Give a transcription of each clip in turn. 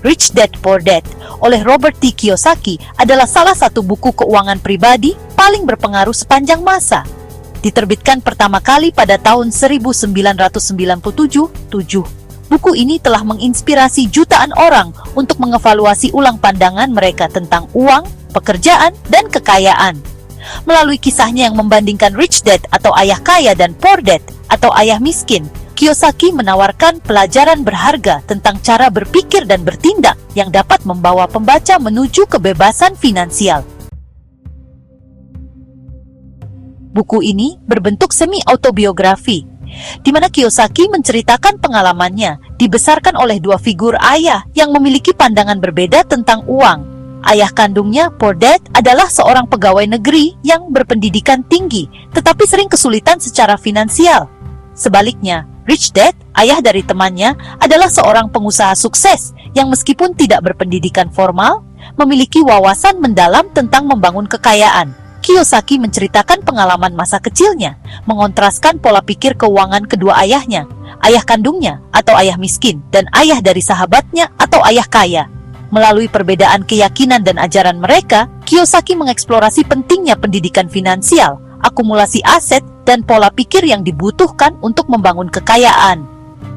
Rich Dad Poor Dad oleh Robert T. Kiyosaki adalah salah satu buku keuangan pribadi paling berpengaruh sepanjang masa. Diterbitkan pertama kali pada tahun 1997, buku ini telah menginspirasi jutaan orang untuk mengevaluasi ulang pandangan mereka tentang uang, pekerjaan, dan kekayaan. Melalui kisahnya yang membandingkan Rich Dad atau ayah kaya dan Poor Dad atau ayah miskin, Kiyosaki menawarkan pelajaran berharga tentang cara berpikir dan bertindak yang dapat membawa pembaca menuju kebebasan finansial. Buku ini berbentuk semi-autobiografi, di mana Kiyosaki menceritakan pengalamannya dibesarkan oleh dua figur ayah yang memiliki pandangan berbeda tentang uang. Ayah kandungnya, Poor Dad, adalah seorang pegawai negeri yang berpendidikan tinggi, tetapi sering kesulitan secara finansial. Sebaliknya, Rich Dad, ayah dari temannya, adalah seorang pengusaha sukses yang meskipun tidak berpendidikan formal, memiliki wawasan mendalam tentang membangun kekayaan. Kiyosaki menceritakan pengalaman masa kecilnya, mengontraskan pola pikir keuangan kedua ayahnya, ayah kandungnya atau ayah miskin, dan ayah dari sahabatnya atau ayah kaya. Melalui perbedaan keyakinan dan ajaran mereka, Kiyosaki mengeksplorasi pentingnya pendidikan finansial, akumulasi aset, dan pola pikir yang dibutuhkan untuk membangun kekayaan.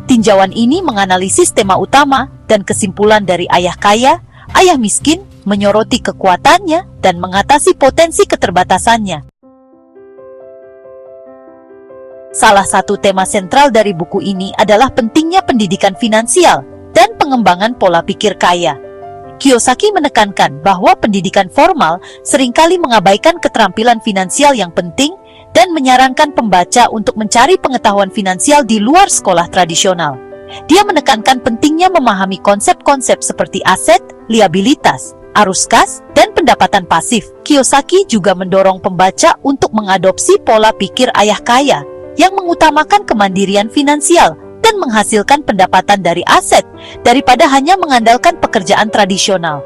Tinjauan ini menganalisis tema utama dan kesimpulan dari ayah kaya, ayah miskin, menyoroti kekuatannya, dan mengatasi potensi keterbatasannya. Salah satu tema sentral dari buku ini adalah pentingnya pendidikan finansial dan pengembangan pola pikir kaya. Kiyosaki menekankan bahwa pendidikan formal seringkali mengabaikan keterampilan finansial yang penting dan menyarankan pembaca untuk mencari pengetahuan finansial di luar sekolah tradisional. Dia menekankan pentingnya memahami konsep-konsep seperti aset, liabilitas, arus kas, dan pendapatan pasif. Kiyosaki juga mendorong pembaca untuk mengadopsi pola pikir ayah kaya yang mengutamakan kemandirian finansial dan menghasilkan pendapatan dari aset daripada hanya mengandalkan pekerjaan tradisional.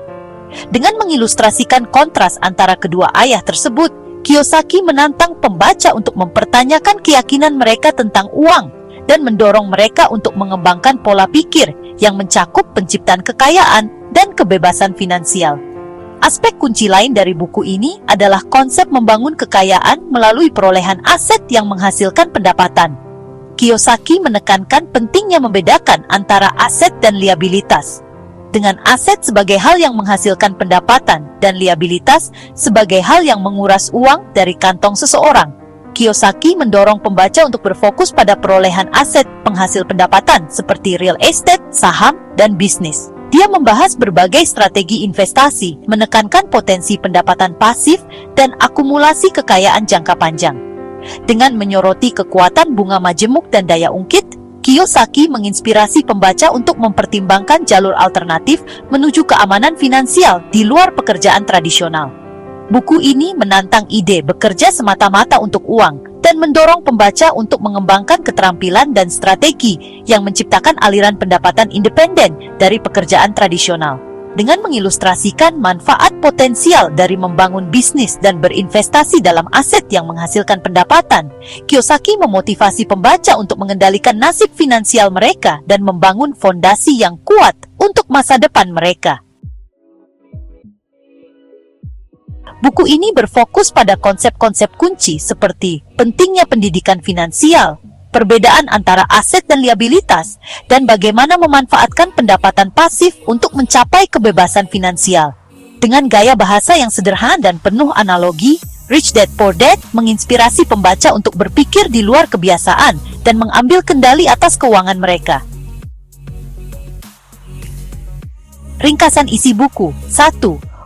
Dengan mengilustrasikan kontras antara kedua ayah tersebut, Kiyosaki menantang pembaca untuk mempertanyakan keyakinan mereka tentang uang dan mendorong mereka untuk mengembangkan pola pikir yang mencakup penciptaan kekayaan dan kebebasan finansial. Aspek kunci lain dari buku ini adalah konsep membangun kekayaan melalui perolehan aset yang menghasilkan pendapatan. Kiyosaki menekankan pentingnya membedakan antara aset dan liabilitas, dengan aset sebagai hal yang menghasilkan pendapatan dan liabilitas sebagai hal yang menguras uang dari kantong seseorang. Kiyosaki mendorong pembaca untuk berfokus pada perolehan aset penghasil pendapatan seperti real estate, saham, dan bisnis. Dia membahas berbagai strategi investasi, menekankan potensi pendapatan pasif, dan akumulasi kekayaan jangka panjang. Dengan menyoroti kekuatan bunga majemuk dan daya ungkit, Kiyosaki menginspirasi pembaca untuk mempertimbangkan jalur alternatif menuju keamanan finansial di luar pekerjaan tradisional. Buku ini menantang ide bekerja semata-mata untuk uang dan mendorong pembaca untuk mengembangkan keterampilan dan strategi yang menciptakan aliran pendapatan independen dari pekerjaan tradisional. Dengan mengilustrasikan manfaat potensial dari membangun bisnis dan berinvestasi dalam aset yang menghasilkan pendapatan, Kiyosaki memotivasi pembaca untuk mengendalikan nasib finansial mereka dan membangun fondasi yang kuat untuk masa depan mereka. Buku ini berfokus pada konsep-konsep kunci seperti pentingnya pendidikan finansial, perbedaan antara aset dan liabilitas, dan bagaimana memanfaatkan pendapatan pasif untuk mencapai kebebasan finansial. Dengan gaya bahasa yang sederhana dan penuh analogi, Rich Dad Poor Dad menginspirasi pembaca untuk berpikir di luar kebiasaan dan mengambil kendali atas keuangan mereka. Ringkasan isi buku. 1.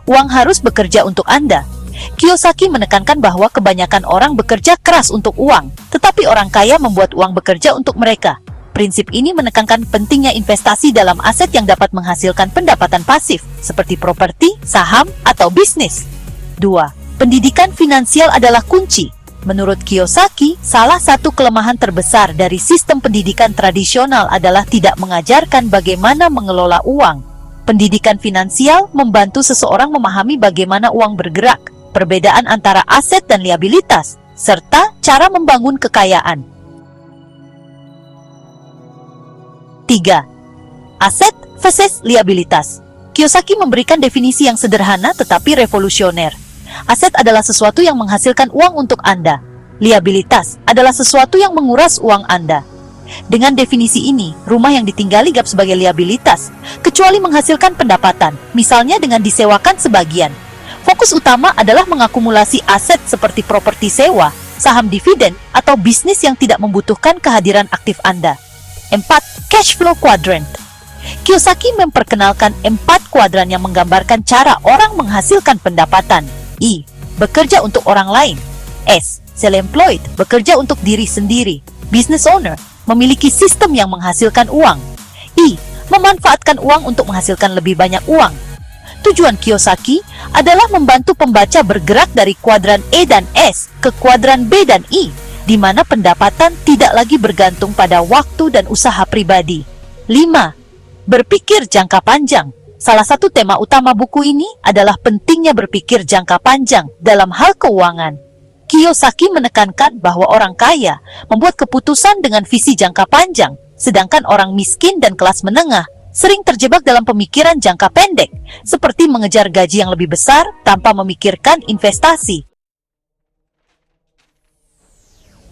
Uang harus bekerja untuk Anda. Kiyosaki menekankan bahwa kebanyakan orang bekerja keras untuk uang, tetapi orang kaya membuat uang bekerja untuk mereka. Prinsip ini menekankan pentingnya investasi dalam aset yang dapat menghasilkan pendapatan pasif, seperti properti, saham, atau bisnis. 2. Pendidikan finansial adalah kunci. Menurut Kiyosaki, salah satu kelemahan terbesar dari sistem pendidikan tradisional adalah tidak mengajarkan bagaimana mengelola uang. Pendidikan finansial membantu seseorang memahami bagaimana uang bergerak, perbedaan antara aset dan liabilitas, serta cara membangun kekayaan. 3. Aset versus liabilitas. Kiyosaki memberikan definisi yang sederhana tetapi revolusioner. Aset adalah sesuatu yang menghasilkan uang untuk Anda. Liabilitas adalah sesuatu yang menguras uang Anda. Dengan definisi ini, rumah yang ditinggali gap sebagai liabilitas, kecuali menghasilkan pendapatan, misalnya dengan disewakan sebagian. Fokus utama adalah mengakumulasi aset seperti properti sewa, saham dividen, atau bisnis yang tidak membutuhkan kehadiran aktif Anda. 4. Cash flow quadrant. Kiyosaki memperkenalkan 4 kuadran yang menggambarkan cara orang menghasilkan pendapatan. I. Bekerja untuk orang lain. S. Self-employed, bekerja untuk diri sendiri. Business owner, memiliki sistem yang menghasilkan uang. I. Memanfaatkan uang untuk menghasilkan lebih banyak uang. Tujuan Kiyosaki adalah membantu pembaca bergerak dari kuadran E dan S ke kuadran B dan I, di mana pendapatan tidak lagi bergantung pada waktu dan usaha pribadi. 5. Berpikir jangka panjang. Salah satu tema utama buku ini adalah pentingnya berpikir jangka panjang dalam hal keuangan. Kiyosaki menekankan bahwa orang kaya membuat keputusan dengan visi jangka panjang, sedangkan orang miskin dan kelas menengah sering terjebak dalam pemikiran jangka pendek, seperti mengejar gaji yang lebih besar tanpa memikirkan investasi.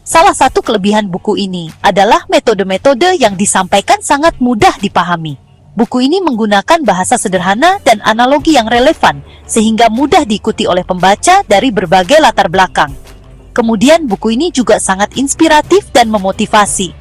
Salah satu kelebihan buku ini adalah metode-metode yang disampaikan sangat mudah dipahami. Buku ini menggunakan bahasa sederhana dan analogi yang relevan, sehingga mudah diikuti oleh pembaca dari berbagai latar belakang. Kemudian buku ini juga sangat inspiratif dan memotivasi.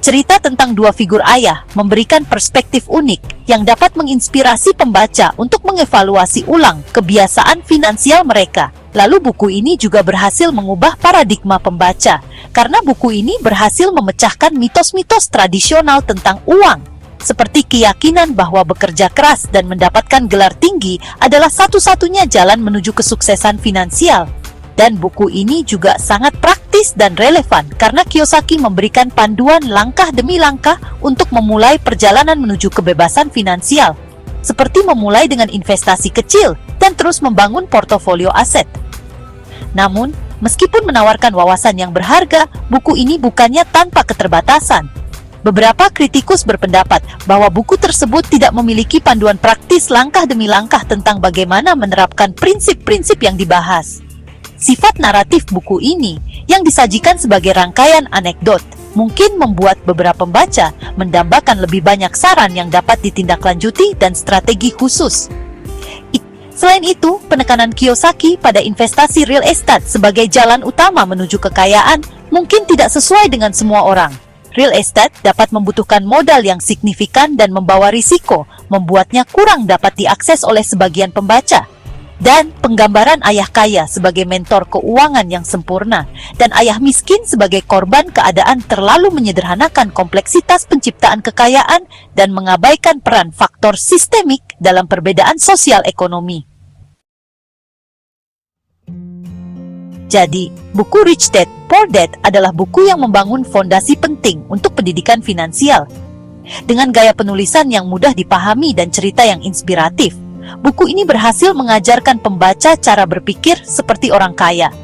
Cerita tentang dua figur ayah memberikan perspektif unik yang dapat menginspirasi pembaca untuk mengevaluasi ulang kebiasaan finansial mereka. Lalu buku ini juga berhasil mengubah paradigma pembaca, karena buku ini berhasil memecahkan mitos-mitos tradisional tentang uang, seperti keyakinan bahwa bekerja keras dan mendapatkan gelar tinggi adalah satu-satunya jalan menuju kesuksesan finansial. Dan buku ini juga sangat praktis dan relevan karena Kiyosaki memberikan panduan langkah demi langkah untuk memulai perjalanan menuju kebebasan finansial, seperti memulai dengan investasi kecil dan terus membangun portofolio aset. Namun, meskipun menawarkan wawasan yang berharga, buku ini bukannya tanpa keterbatasan. Beberapa kritikus berpendapat bahwa buku tersebut tidak memiliki panduan praktis langkah demi langkah tentang bagaimana menerapkan prinsip-prinsip yang dibahas. Sifat naratif buku ini yang disajikan sebagai rangkaian anekdot mungkin membuat beberapa pembaca mendambakan lebih banyak saran yang dapat ditindaklanjuti dan strategi khusus. Selain itu, penekanan Kiyosaki pada investasi real estate sebagai jalan utama menuju kekayaan mungkin tidak sesuai dengan semua orang. Real estate dapat membutuhkan modal yang signifikan dan membawa risiko, membuatnya kurang dapat diakses oleh sebagian pembaca. Dan penggambaran ayah kaya sebagai mentor keuangan yang sempurna dan ayah miskin sebagai korban keadaan terlalu menyederhanakan kompleksitas penciptaan kekayaan dan mengabaikan peran faktor sistemik dalam perbedaan sosial ekonomi. Jadi, buku Rich Dad, Poor Dad adalah buku yang membangun fondasi penting untuk pendidikan finansial. Dengan gaya penulisan yang mudah dipahami dan cerita yang inspiratif, buku ini berhasil mengajarkan pembaca cara berpikir seperti orang kaya.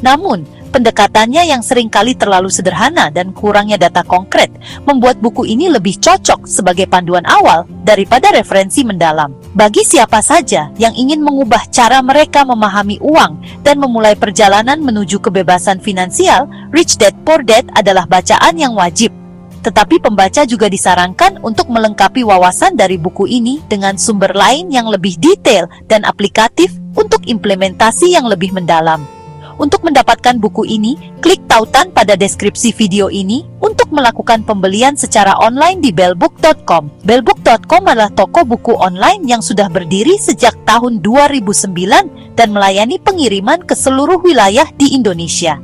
Namun, pendekatannya yang seringkali terlalu sederhana dan kurangnya data konkret membuat buku ini lebih cocok sebagai panduan awal daripada referensi mendalam. Bagi siapa saja yang ingin mengubah cara mereka memahami uang dan memulai perjalanan menuju kebebasan finansial, Rich Dad Poor Dad adalah bacaan yang wajib. Tetapi pembaca juga disarankan untuk melengkapi wawasan dari buku ini dengan sumber lain yang lebih detail dan aplikatif untuk implementasi yang lebih mendalam. Untuk mendapatkan buku ini, klik tautan pada deskripsi video ini untuk melakukan pembelian secara online di bellbook.com. Bellbook.com adalah toko buku online yang sudah berdiri sejak tahun 2009 dan melayani pengiriman ke seluruh wilayah di Indonesia.